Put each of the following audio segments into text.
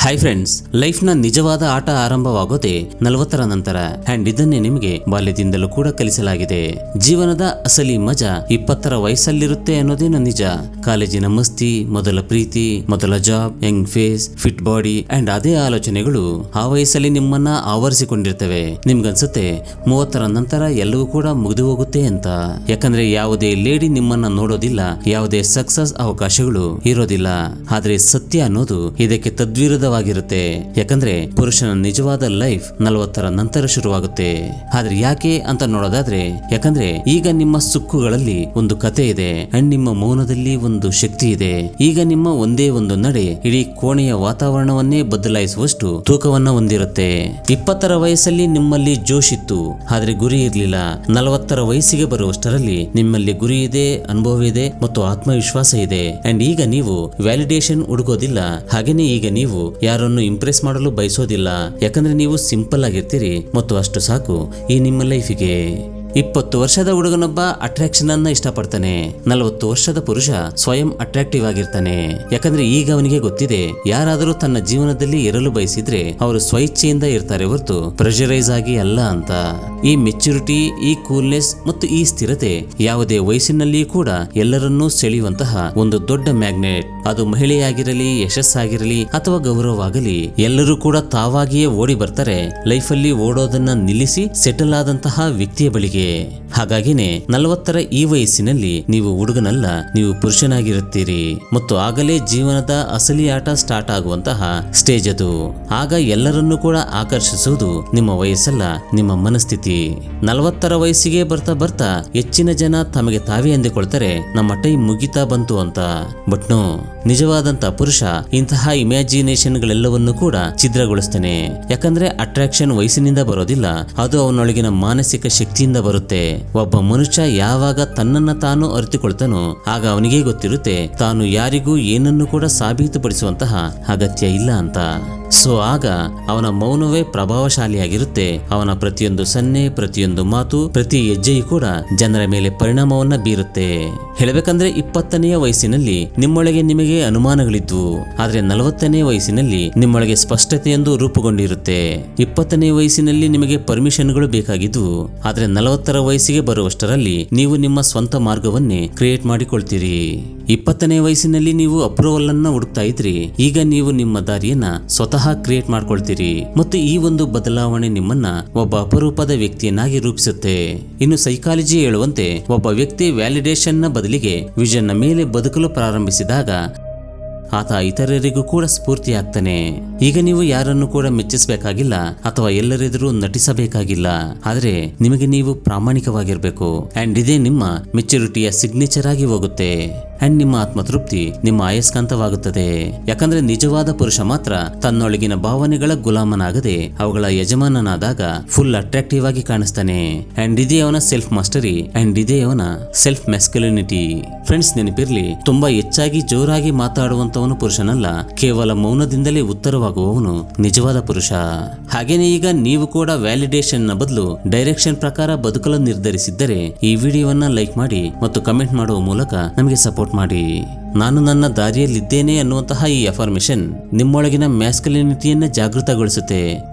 Hi friends, life ನ ನಿಜವಾದ ಆಟ ಆರಂಭವಾಗೋದೇ 40ರ ನಂತರ. ಅಂಡ್ ಇದನ್ನೇ ನಿಮಗೆ ಬಾಲ್ಯದಿಂದಲೂ ಕೂಡ ಕಲಿಸಲಾಗಿದೆ. ಜೀವನದ ಅಸಲಿ ಮಜಾ 20ರ ವಯಸ್ಸಲ್ಲಿರುತ್ತೆ ಅನ್ನೋದೇನು ನಿಜ. ಕಾಲೇಜಿನ ಮಸ್ತಿ, ಮೊದಲ ಪ್ರೀತಿ, ಮೊದಲ job, young face, fit body and ಅದೇ ಆಲೋಚನೆಗಳು ಆ ವಯಸ್ಸಲ್ಲಿ ನಿಮ್ಮನ್ನ ಆವರಿಸಿಕೊಂಡಿರ್ತವೆ. ನಿಮ್ಗನ್ಸುತ್ತೆ 30ರ ನಂತರ ಎಲ್ಲವೂ ಕೂಡ ಮುಗಿದು ಹೋಗುತ್ತೆ ಅಂತ. ಯಾಕಂದ್ರೆ ಯಾವುದೇ ಲೇಡಿ ನಿಮ್ಮನ್ನ ನೋಡೋದಿಲ್ಲ, ಯಾವುದೇ ಸಕ್ಸಸ್ ಅವಕಾಶಗಳು ಇರೋದಿಲ್ಲ. ಆದ್ರೆ ಸತ್ಯ ಅನ್ನೋದು ಇದಕ್ಕೆ ತದ್ವಿರುದ್ಧವಾಗಿರುತ್ತೆ. ಯಾಕಂದ್ರೆ ಪುರುಷನ ನಿಜವಾದ ಲೈಫ್ 40ರ ನಂತರ ಶುರುವಾಗುತ್ತೆ. ಆದ್ರೆ ಯಾಕೆ ಅಂತ ನೋಡೋದಾದ್ರೆ, ಯಾಕಂದ್ರೆ ಈಗ ನಿಮ್ಮ ಸುಕ್ಕುಗಳಲ್ಲಿ ಒಂದು ಕತೆ ಇದೆ ಅಂಡ್ ನಿಮ್ಮ ಮೌನದಲ್ಲಿ ಒಂದು ಶಕ್ತಿ ಇದೆ. ಈಗ ನಿಮ್ಮ ಒಂದೇ ಒಂದು ನಡೆ ಇಡೀ ಕೋಣೆಯ ವಾತಾವರಣವನ್ನೇ ಬದಲಾಯಿಸುವಷ್ಟು ತೂಕವನ್ನ ಹೊಂದಿರುತ್ತೆ. 20ರ ವಯಸ್ಸಲ್ಲಿ ನಿಮ್ಮಲ್ಲಿ ಜೋಶ್ ಇತ್ತು, ಆದ್ರೆ ಗುರಿ ಇರ್ಲಿಲ್ಲ. 40ರ ವಯಸ್ಸಿಗೆ ಬರುವಷ್ಟರಲ್ಲಿ ನಿಮ್ಮಲ್ಲಿ ಗುರಿ ಇದೆ, ಅನುಭವ ಇದೆ ಮತ್ತು ಆತ್ಮವಿಶ್ವಾಸ ಇದೆ. ಅಂಡ್ ಈಗ ನೀವು ವ್ಯಾಲಿಡೇಷನ್ ಹುಡುಕೋದಿಲ್ಲ. ಹಾಗೇನೆ ಈಗ ನೀವು ಯಾರನ್ನು ಇಂಪ್ರೆಸ್ ಮಾಡಲು ಬಯಸೋದಿಲ್ಲ. ಯಾಕಂದ್ರೆ ನೀವು ಸಿಂಪಲ್ ಆಗಿರ್ತೀರಿ ಮತ್ತು ಅಷ್ಟು ಸಾಕು ಈ ನಿಮ್ಮ ಲೈಫಿಗೆ. 20 ವರ್ಷದ ಹುಡುಗನೊಬ್ಬ ಅಟ್ರಾಕ್ಷನ್ ಅನ್ನ ಇಷ್ಟಪಡ್ತಾನೆ. 40 ವರ್ಷದ ಪುರುಷ ಸ್ವಯಂ ಅಟ್ರಾಕ್ಟಿವ್ ಆಗಿರ್ತಾನೆ. ಯಾಕಂದ್ರೆ ಈಗ ಅವನಿಗೆ ಗೊತ್ತಿದೆ, ಯಾರಾದರೂ ತನ್ನ ಜೀವನದಲ್ಲಿ ಇರಲು ಬಯಸಿದ್ರೆ ಅವರು ಸ್ವಇಚ್ಛೆಯಿಂದ ಇರ್ತಾರೆ ಹೊರತು ಪ್ರೆಷರೈಸ್ ಆಗಿ ಅಲ್ಲ ಅಂತ. ಈ ಮೆಚುರಿಟಿ, ಈ ಕೂಲ್ನೆಸ್ ಮತ್ತು ಈ ಸ್ಥಿರತೆ ಯಾವುದೇ ವಯಸ್ಸಿನಲ್ಲಿ ಕೂಡ ಎಲ್ಲರನ್ನೂ ಸೆಳೆಯುವಂತಹ ಒಂದು ದೊಡ್ಡ ಮ್ಯಾಗ್ನೆಟ್. ಅದು ಮಹಿಳೆಯಾಗಿರಲಿ, ಯಶಸ್ಸಾಗಿರಲಿ ಅಥವಾ ಗೌರವವಾಗಲಿ, ಎಲ್ಲರೂ ಕೂಡ ತಾವಾಗಿಯೇ ಓಡಿ ಬರ್ತಾರೆ ಲೈಫಲ್ಲಿ ಓಡೋದನ್ನ ನಿಲ್ಲಿಸಿ ಸೆಟಲ್ ಆದಂತಹ ವ್ಯಕ್ತಿಯ ಬಳಿಗೆ. ಹಾಗಾಗಿನೇ 40ರ ಈ ವಯಸ್ಸಿನಲ್ಲಿ ನೀವು ಹುಡುಗನಲ್ಲ, ನೀವು ಪುರುಷನಾಗಿರುತ್ತೀರಿ ಮತ್ತು ಆಗಲೇ ಜೀವನದ ಅಸಲಿ ಆಟ ಸ್ಟಾರ್ಟ್ ಆಗುವಂತಹ ಸ್ಟೇಜ್ ಅದು. ಆಗ ಎಲ್ಲರನ್ನೂ ಕೂಡ ಆಕರ್ಷಿಸುವುದು ನಿಮ್ಮ ವಯಸ್ಸಲ್ಲ, ನಿಮ್ಮ ಮನಸ್ಥಿತಿ. 40ರ ವಯಸ್ಸಿಗೆ ಬರ್ತಾ ಬರ್ತಾ ಹೆಚ್ಚಿನ ಜನ ತಮಗೆ ತಾವೇ ಅಂದುಕೊಳ್ತಾರೆ, ನಮ್ಮ ಟೈಮ್ ಮುಗಿತಾ ಬಂತು ಅಂತ. ಬಟ್ ನೋ, ನಿಜವಾದಂತ ಪುರುಷ ಇಂತಹ ಇಮ್ಯಾಜಿನೇಷನ್ ಗಳೆಲ್ಲವನ್ನೂ ಕೂಡ ಛಿದ್ರಗೊಳಿಸ್ತಾನೆ. ಯಾಕಂದ್ರೆ ಅಟ್ರಾಕ್ಷನ್ ವಯಸ್ಸಿನಿಂದ ಬರೋದಿಲ್ಲ, ಅದು ಅವನೊಳಗಿನ ಮಾನಸಿಕ ಶಕ್ತಿಯಿಂದ ಬರುತ್ತೆ. ಒಬ್ಬ ಮನುಷ್ಯ ಯಾವಾಗ ತನ್ನನ್ನ ತಾನು ಅರಿತುಕೊಳ್ತಾನೋ ಆಗ ಅವನಿಗೆ ಗೊತ್ತಿರುತ್ತೆ ತಾನು ಯಾರಿಗೂ ಏನನ್ನು ಕೂಡ ಸಾಬೀತುಪಡಿಸುವಂತಹ ಅಗತ್ಯ ಇಲ್ಲ ಅಂತ. ಸೊ ಆಗ ಅವನ ಮೌನವೇ ಪ್ರಭಾವಶಾಲಿಯಾಗಿರುತ್ತೆ. ಅವನ ಪ್ರತಿಯೊಂದು ಸನ್ನೆ, ಪ್ರತಿಯೊಂದು ಮಾತು, ಪ್ರತಿ ಹೆಜ್ಜೆಯೂ ಕೂಡ ಜನರ ಮೇಲೆ ಪರಿಣಾಮವನ್ನ ಬೀರುತ್ತೆ. ಹೇಳಬೇಕಂದ್ರೆ 20ನೆಯ ವಯಸ್ಸಿನಲ್ಲಿ ನಿಮ್ಮೊಳಗೆ ನಿಮಗೆ ಅನುಮಾನಗಳಿದ್ವು, ಆದ್ರೆ 40ನೇ ವಯಸ್ಸಿನಲ್ಲಿ ನಿಮ್ಮೊಳಗೆ ಸ್ಪಷ್ಟತೆಯೊಂದು ರೂಪುಗೊಂಡಿರುತ್ತೆ. 20ನೇ ವಯಸ್ಸಿನಲ್ಲಿ ನಿಮಗೆ ಪರ್ಮಿಷನ್ಗಳು ಬೇಕಾಗಿದ್ವು, ಆದ್ರೆ 40ರ ವಯಸ್ಸಿಗೆ ಬರುವಷ್ಟರಲ್ಲಿ ನೀವು ನಿಮ್ಮ ಸ್ವಂತ ಮಾರ್ಗವನ್ನೇ ಕ್ರಿಯೇಟ್ ಮಾಡಿಕೊಳ್ತೀರಿ. 20ನೇ ವಯಸ್ಸಿನಲ್ಲಿ ನೀವು ಅಪ್ರೂವಲ್ ಅನ್ನ ಹುಡುಕ್ತಾ ಇದ್ರಿ, ಈಗ ನೀವು ನಿಮ್ಮ ದಾರಿಯನ್ನ ಸ್ವತಃ ಕ್ರಿಯೇಟ್ ಮಾಡ್ಕೊಳ್ತೀರಿ. ಮತ್ತು ಈ ಒಂದು ಬದಲಾವಣೆ ನಿಮ್ಮನ್ನ ಒಬ್ಬ ಅಪರೂಪದ ವ್ಯಕ್ತಿಯನ್ನಾಗಿ ರೂಪಿಸುತ್ತೆ. ಇನ್ನು ಸೈಕಾಲಜಿ ಹೇಳುವಂತೆ ಒಬ್ಬ ವ್ಯಕ್ತಿ ವ್ಯಾಲಿಡೇಷನ್ ನ ಬದಲಿಗೆ ವಿಷನ್ ನ ಮೇಲೆ ಬದುಕಲು ಪ್ರಾರಂಭಿಸಿದಾಗ ಆತ ಇತರರಿಗೂ ಕೂಡ ಸ್ಫೂರ್ತಿಯಾಗ್ತಾನೆ. ಈಗ ನೀವು ಯಾರನ್ನು ಕೂಡ ಮೆಚ್ಚಿಸಬೇಕಾಗಿಲ್ಲ ಅಥವಾ ಎಲ್ಲರೆದುರು ನಟಿಸಬೇಕಾಗಿಲ್ಲ, ಆದ್ರೆ ನಿಮಗೆ ನೀವು ಪ್ರಾಮಾಣಿಕವಾಗಿರ್ಬೇಕು. ಅಂಡ್ ಇದೇ ನಿಮ್ಮ ಮೆಚುರಿಟಿಯ ಸಿಗ್ನೇಚರ್ ಆಗಿ ಹೋಗುತ್ತೆ. ಅಂಡ್ ನಿಮ್ಮ ಆತ್ಮತೃಪ್ತಿ ನಿಮ್ಮ ಅಯಸ್ಕಾಂತವಾಗುತ್ತದೆ. ಯಾಕಂದ್ರೆ ನಿಜವಾದ ಪುರುಷ ಮಾತ್ರ ತನ್ನೊಳಗಿನ ಭಾವನೆಗಳ ಗುಲಾಮನಾಗದೆ ಅವುಗಳ ಯಜಮಾನನಾದಾಗ ಫುಲ್ ಅಟ್ರಾಕ್ಟಿವ್ ಆಗಿ ಕಾಣಿಸ್ತಾನೆ. ಅಂಡ್ ಇದೇ ಅವನ ಸೆಲ್ಫ್ ಮಾಸ್ಟರಿ, ಅಂಡ್ ಇದೇ ಅವನ ಸೆಲ್ಫ್ ಮ್ಯಾಸ್ಕ್ಯುಲಿನಿಟಿ. ಫ್ರೆಂಡ್ಸ್, ನೆನಪಿರ್ಲಿ, ತುಂಬಾ ಹೆಚ್ಚಾಗಿ ಜೋರಾಗಿ ಮಾತಾಡುವಂತವನು ಪುರುಷನಲ್ಲ, ಕೇವಲ ಮೌನದಿಂದಲೇ ಉತ್ತರವಾಗುವವನು ನಿಜವಾದ ಪುರುಷ. ಹಾಗೇನೆ ಈಗ ನೀವು ಕೂಡ ವ್ಯಾಲಿಡೇಷನ್ ನ ಬದಲು ಡೈರೆಕ್ಷನ್ ಪ್ರಕಾರ ಬದುಕಲು ನಿರ್ಧರಿಸಿದ್ದರೆ ಈ ವಿಡಿಯೋವನ್ನ ಲೈಕ್ ಮಾಡಿ ಮತ್ತು ಕಮೆಂಟ್ ಮಾಡುವ ಮೂಲಕ ನಮಗೆ ಸಪೋರ್ಟ್ ಮಾಡಿ. ನಾನು ನನ್ನ ದಾರಿಯಲ್ಲಿದ್ದೇನೆ ಅನ್ನುವಂತಹ ಈ ಅಫರ್ಮೇಷನ್ ನಿಮ್ಮೊಳಗಿನ ಮ್ಯಾಸ್ಕ್ಯುಲಿನಿಟಿಯನ್ನ ಜಾಗೃತಗೊಳಿಸುತ್ತೆ.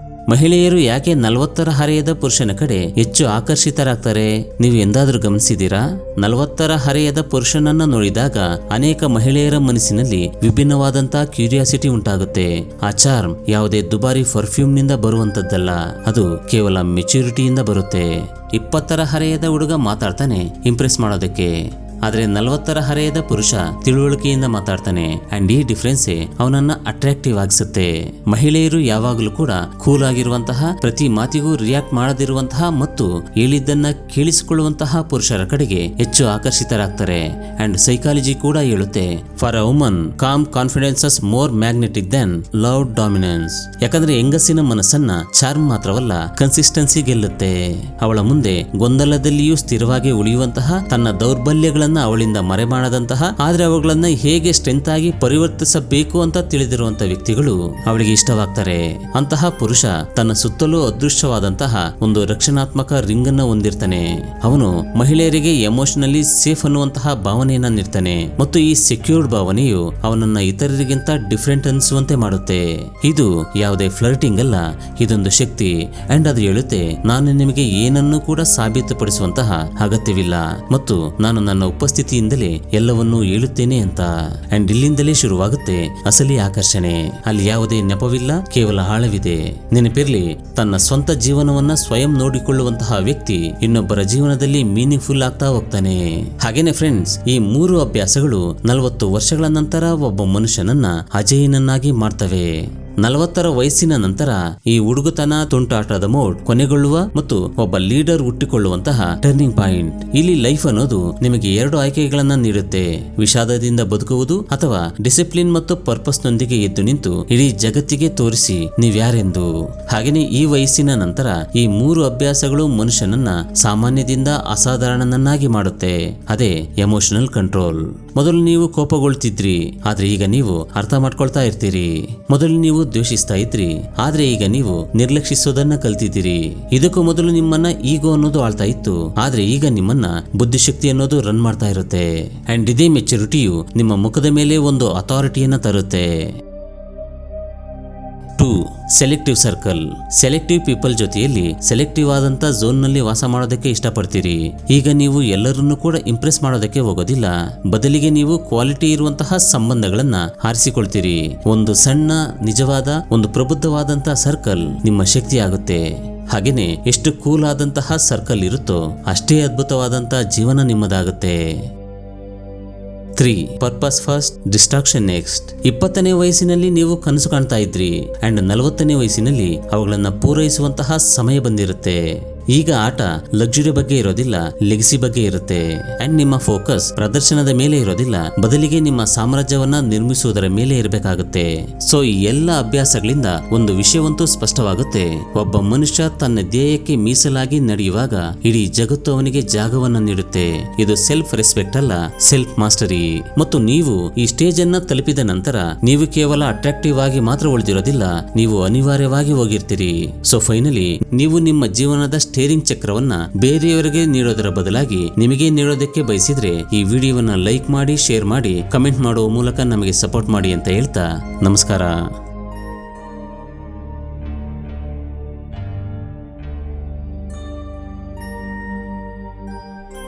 ಮಹಿಳೆಯರು ಯಾಕೆ 40ರ ಹರೆಯದ ಪುರುಷನ ಕಡೆ ಹೆಚ್ಚು ಆಕರ್ಷಿತರಾಗ್ತಾರೆ? ನೀವು ಎಂದಾದ್ರೂ ಗಮನಿಸಿದ್ದೀರಾ? 40ರ ಹರೆಯದ ಪುರುಷನನ್ನ ನೋಡಿದಾಗ ಅನೇಕ ಮಹಿಳೆಯರ ಮನಸ್ಸಿನಲ್ಲಿ ವಿಭಿನ್ನವಾದಂತಹ ಕ್ಯೂರಿಯಾಸಿಟಿ ಉಂಟಾಗುತ್ತೆ. ಆ ಚಾರ್ಮ್ ಯಾವುದೇ ದುಬಾರಿ ಪರ್ಫ್ಯೂಮ್ ನಿಂದ ಬರುವಂತದ್ದಲ್ಲ, ಅದು ಕೇವಲ ಮೆಚುರಿಟಿಯಿಂದ ಬರುತ್ತೆ. 20ರ ಹರೆಯದ ಹುಡುಗ ಮಾತಾಡ್ತಾನೆ ಇಂಪ್ರೆಸ್ ಮಾಡೋದಕ್ಕೆ, ಆದ್ರೆ 40ರ ಹರೆಯದ ಪುರುಷ ತಿಳುವಳಿಕೆಯಿಂದ ಮಾತಾಡ್ತಾನೆ. ಅಂಡ್ ಈ ಡಿಫ್ರೆನ್ಸೇ ಅವನನ್ನ ಅಟ್ರಾಕ್ಟಿವ್ ಆಗಿಸುತ್ತೆ. ಮಹಿಳೆಯರು ಯಾವಾಗಲೂ ಕೂಡ ಕೂಲ್ ಆಗಿರುವಂತಹ, ಪ್ರತಿ ಮಾತಿಗೂ ರಿಯಾಕ್ಟ್ ಮಾಡದಿರುವಂತಹ ಮತ್ತು ಹೇಳಿದ್ದನ್ನ ಕೇಳಿಸಿಕೊಳ್ಳುವಂತಹ ಪುರುಷರ ಕಡೆಗೆ ಹೆಚ್ಚು ಆಕರ್ಷಿತರಾಗ್ತಾರೆ. ಅಂಡ್ ಸೈಕಾಲಜಿ ಕೂಡ ಹೇಳುತ್ತೆ, for a woman calm confidence more magnetic than loud dominance. ಯಾಕಂದ್ರೆ ಹೆಂಗಸಿನ ಮನಸ್ಸನ್ನ ಚಾರ್ಮ್ ಮಾತ್ರವಲ್ಲ, ಕನ್ಸಿಸ್ಟೆನ್ಸಿ ಗೆಲ್ಲುತ್ತೆ. ಅವಳ ಮುಂದೆ ಗೊಂದಲದಲ್ಲಿಯೂ ಸ್ಥಿರವಾಗಿ ಉಳಿಯುವಂತಹ, ತನ್ನ ದೌರ್ಬಲ್ಯಗಳನ್ನ ವಿಷಯಗಳನ್ನ ಅವಳಿಂದ ಮರೆಮಾಡದಂತಹ ಆದ್ರೆ ಅವುಗಳನ್ನ ಹೇಗೆ ಸ್ಟ್ರೆಂತ್ ಆಗಿ ಪರಿವರ್ತಿಸಬೇಕು ಅಂತ ತಿಳಿದಿರುವಂತ ವ್ಯಕ್ತಿಗಳು ಅವಳಿಗೆ ಇಷ್ಟವಾಗ್ತಾರೆ. ಅಂತಹ ಪುರುಷ ತನ್ನ ಸುತ್ತಲೂ ಅದೃಶ್ಯವಾದಂತಹ ಒಂದು ರಕ್ಷಣಾತ್ಮಕ ರಿಂಗ್ ಅನ್ನ ಹೊಂದಿರ್ತಾನೆ. ಅವನು ಮಹಿಳೆಯರಿಗೆ ಎಮೋಷನಲಿ ಸೇಫ್ ಅನ್ನುವಂತಹ ಭಾವನೆಯನ್ನ ನೀಡ್ತಾನೆ ಮತ್ತು ಈ ಸೆಕ್ಯೂರ್ಡ್ ಭಾವನೆಯು ಅವನನ್ನ ಇತರರಿಗಿಂತ ಡಿಫರೆಂಟ್ ಅನಿಸುವಂತೆ ಮಾಡುತ್ತೆ. ಇದು ಯಾವುದೇ ಫ್ಲರ್ಟಿಂಗ್ ಅಲ್ಲ, ಇದೊಂದು ಶಕ್ತಿ. ಅಂಡ್ ಅದು ಹೇಳುತ್ತೆ, ನಾನು ನಿಮಗೆ ಏನನ್ನೂ ಕೂಡ ಸಾಬೀತುಪಡಿಸುವಂತಹ ಅಗತ್ಯವಿಲ್ಲ ಮತ್ತು ನಾನು ನನ್ನ ಉಪಸ್ಥಿತಿಯಿಂದಲೇ ಎಲ್ಲವನ್ನೂ ಹೇಳುತ್ತೇನೆ ಅಂತ. ಅಂಡ್ ಇಲ್ಲಿಂದಲೇ ಶುರುವಾಗುತ್ತೆ ಅಸಲಿ ಆಕರ್ಷಣೆ. ಅಲ್ಲಿ ಯಾವುದೇ ನೆಪವಿಲ್ಲ, ಕೇವಲ ಆಳವಿದೆ. ನೆನಪಿರ್ಲಿ, ತನ್ನ ಸ್ವಂತ ಜೀವನವನ್ನ ಸ್ವಯಂ ನೋಡಿಕೊಳ್ಳುವಂತಹ ವ್ಯಕ್ತಿ ಇನ್ನೊಬ್ಬರ ಜೀವನದಲ್ಲಿ ಮೀನಿಂಗ್ಫುಲ್ ಆಗ್ತಾ ಹೋಗ್ತಾನೆ. ಹಾಗೇನೆ ಫ್ರೆಂಡ್ಸ್, ಈ 3 ಅಭ್ಯಾಸಗಳು 40 ವರ್ಷಗಳ ನಂತರ ಒಬ್ಬ ಮನುಷ್ಯನನ್ನ ಅಜೇಯನನ್ನಾಗಿ ಮಾಡ್ತವೆ. 40ರ ವಯಸ್ಸಿನ ನಂತರ ಈ ಹುಡುಗತನ ತುಂಟಾಟದ ಮೋಡ್ ಕೊನೆಗೊಳ್ಳುವ ಮತ್ತು ಒಬ್ಬ ಲೀಡರ್ ಹುಟ್ಟಿಕೊಳ್ಳುವಂತಹ ಟರ್ನಿಂಗ್ ಪಾಯಿಂಟ್. ಇಲ್ಲಿ ಲೈಫ್ ಅನ್ನೋದು ನಿಮಗೆ 2 ಆಯ್ಕೆಗಳನ್ನ ನೀಡುತ್ತೆ: ವಿಷಾದದಿಂದ ಬದುಕುವುದು ಅಥವಾ ಡಿಸಿಪ್ಲಿನ್ ಮತ್ತು ಪರ್ಪಸ್ ನೊಂದಿಗೆ ಎದ್ದು ನಿಂತು ಇಡೀ ಜಗತ್ತಿಗೆ ತೋರಿಸಿ ನೀವ್ಯಾರೆಂದು. ಹಾಗೇನೆ ಈ ವಯಸ್ಸಿನ ನಂತರ ಈ 3 ಅಭ್ಯಾಸಗಳು ಮನುಷ್ಯನನ್ನ ಸಾಮಾನ್ಯದಿಂದ ಅಸಾಧಾರಣನನ್ನಾಗಿ ಮಾಡುತ್ತೆ. ಅದೇ ಎಮೋಷನಲ್ ಕಂಟ್ರೋಲ್. ಮೊದಲು ನೀವು ಕೋಪಗೊಳ್ತಿದ್ರಿ, ಆದ್ರೆ ಈಗ ನೀವು ಅರ್ಥ ಮಾಡ್ಕೊಳ್ತಾ ಇರ್ತೀರಿ. ಮೊದಲು ನೀವು ದ್ವೇಷಿಸ್ತಾ ಇದ್ರಿ, ಆದ್ರೆ ಈಗ ನೀವು ನಿರ್ಲಕ್ಷಿಸೋದನ್ನ ಕಲ್ತಿದ್ದೀರಿ. ಇದಕ್ಕೂ ಮೊದಲು ನಿಮ್ಮನ್ನ ಈಗೋ ಅನ್ನೋದು ಆಳ್ತಾ ಇತ್ತು, ಆದ್ರೆ ಈಗ ನಿಮ್ಮನ್ನ ಬುದ್ಧಿಶಕ್ತಿ ಅನ್ನೋದು ರನ್ ಮಾಡ್ತಾ ಇರುತ್ತೆ. ಅಂಡ್ ಇದೇ ಮೆಚುರಿಟಿಯು ನಿಮ್ಮ ಮುಖದ ಮೇಲೆ ಒಂದು ಅಥಾರಿಟಿಯನ್ನ ತರುತ್ತೆ. 2. Selective circle. ಸೆಲೆಕ್ಟಿವ್ ಪೀಪಲ್ ಜೊತೆಯಲ್ಲಿ ಸೆಲೆಕ್ಟಿವ್ ಆದಂತ ಝೋನ್ ನಲ್ಲಿ ವಾಸ ಮಾಡೋದಕ್ಕೆ ಇಷ್ಟಪಡ್ತೀರಿ. ಈಗ ನೀವು ಎಲ್ಲರನ್ನೂ ಕೂಡ ಇಂಪ್ರೆಸ್ ಮಾಡೋದಕ್ಕೆ ಹೋಗೋದಿಲ್ಲ, ಬದಲಿಗೆ ನೀವು ಕ್ವಾಲಿಟಿ ಇರುವಂತಹ ಸಂಬಂಧಗಳನ್ನ ಆರಿಸಿಕೊಳ್ತೀರಿ. ಒಂದು ಸಣ್ಣ, ನಿಜವಾದ, ಒಂದು ಪ್ರಬುದ್ಧವಾದಂತಹ ಸರ್ಕಲ್ ನಿಮ್ಮ ಶಕ್ತಿ ಆಗುತ್ತೆ. ಹಾಗೇನೆ ಎಷ್ಟು ಕೂಲ್ ಆದಂತಹ ಸರ್ಕಲ್ ಇರುತ್ತೋ ಅಷ್ಟೇ ಅದ್ಭುತವಾದಂತಹ ಜೀವನ ನಿಮ್ಮದಾಗುತ್ತೆ. 3. Purpose first, distraction next. 20ನೇ ವಯಸ್ಸಿನಲ್ಲಿ ನೀವು ಕನಸು ಕಾಣ್ತಾ ಇದ್ರಿ ಅಂಡ್ 40ನೇ ವಯಸ್ಸಿನಲ್ಲಿ ಅವುಗಳನ್ನ ಪೂರೈಸುವಂತಹ ಸಮಯ ಬಂದಿರುತ್ತೆ. ಈಗ ಆಟ ಲಕ್ಸುರಿ ಬಗ್ಗೆ ಇರೋದಿಲ್ಲ, ಲೆಗಸಿ ಬಗ್ಗೆ ಇರುತ್ತೆ. ಅಂಡ್ ನಿಮ್ಮ ಫೋಕಸ್ ಪ್ರದರ್ಶನದ ಮೇಲೆ ಇರೋದಿಲ್ಲ, ಬದಲಿಗೆ ನಿಮ್ಮ ಸಾಮ್ರಾಜ್ಯವನ್ನ ನಿರ್ಮಿಸುವುದರ ಮೇಲೆ ಇರಬೇಕಾಗುತ್ತೆ. ಸೊ ಈ ಎಲ್ಲ ಅಭ್ಯಾಸಗಳಿಂದ ಒಂದು ವಿಷಯವಂತೂ ಸ್ಪಷ್ಟವಾಗುತ್ತೆ: ಒಬ್ಬ ಮನುಷ್ಯ ತನ್ನ ಧ್ಯೇಯಕ್ಕೆ ಮೀಸಲಾಗಿ ನಡೆಯುವಾಗ ಇಡೀ ಜಗತ್ತು ಅವನಿಗೆ ಜಾಗವನ್ನ ನೀಡುತ್ತೆ. ಇದು ಸೆಲ್ಫ್ ರೆಸ್ಪೆಕ್ಟ್ ಅಲ್ಲ, ಸೆಲ್ಫ್ ಮಾಸ್ಟರಿ. ಮತ್ತು ನೀವು ಈ ಸ್ಟೇಜ್ ಅನ್ನ ತಲುಪಿದ ನಂತರ ನೀವು ಕೇವಲ ಅಟ್ರಾಕ್ಟಿವ್ ಆಗಿ ಮಾತ್ರ ಉಳಿದಿರೋದಿಲ್ಲ, ನೀವು ಅನಿವಾರ್ಯವಾಗಿ ಹೋಗಿರ್ತೀರಿ. ಸೊ ಫೈನಲಿ ನೀವು ನಿಮ್ಮ ಜೀವನದ ಸ್ಟೇರಿಂಗ್ ಚಕ್ರವನ್ನ ಬೇರೆಯವರಿಗೆ ನೀಡೋದರ ಬದಲಾಗಿ ನಿಮಗೆ ನೀಡೋದಕ್ಕೆ ಬಯಸಿದ್ರೆ ಈ ವಿಡಿಯೋವನ್ನ ಲೈಕ್ ಮಾಡಿ, ಶೇರ್ ಮಾಡಿ, ಕಮೆಂಟ್ ಮಾಡುವ ಮೂಲಕ ನಮಗೆ ಸಪೋರ್ಟ್ ಮಾಡಿ ಅಂತ ಹೇಳ್ತಾ ನಮಸ್ಕಾರ.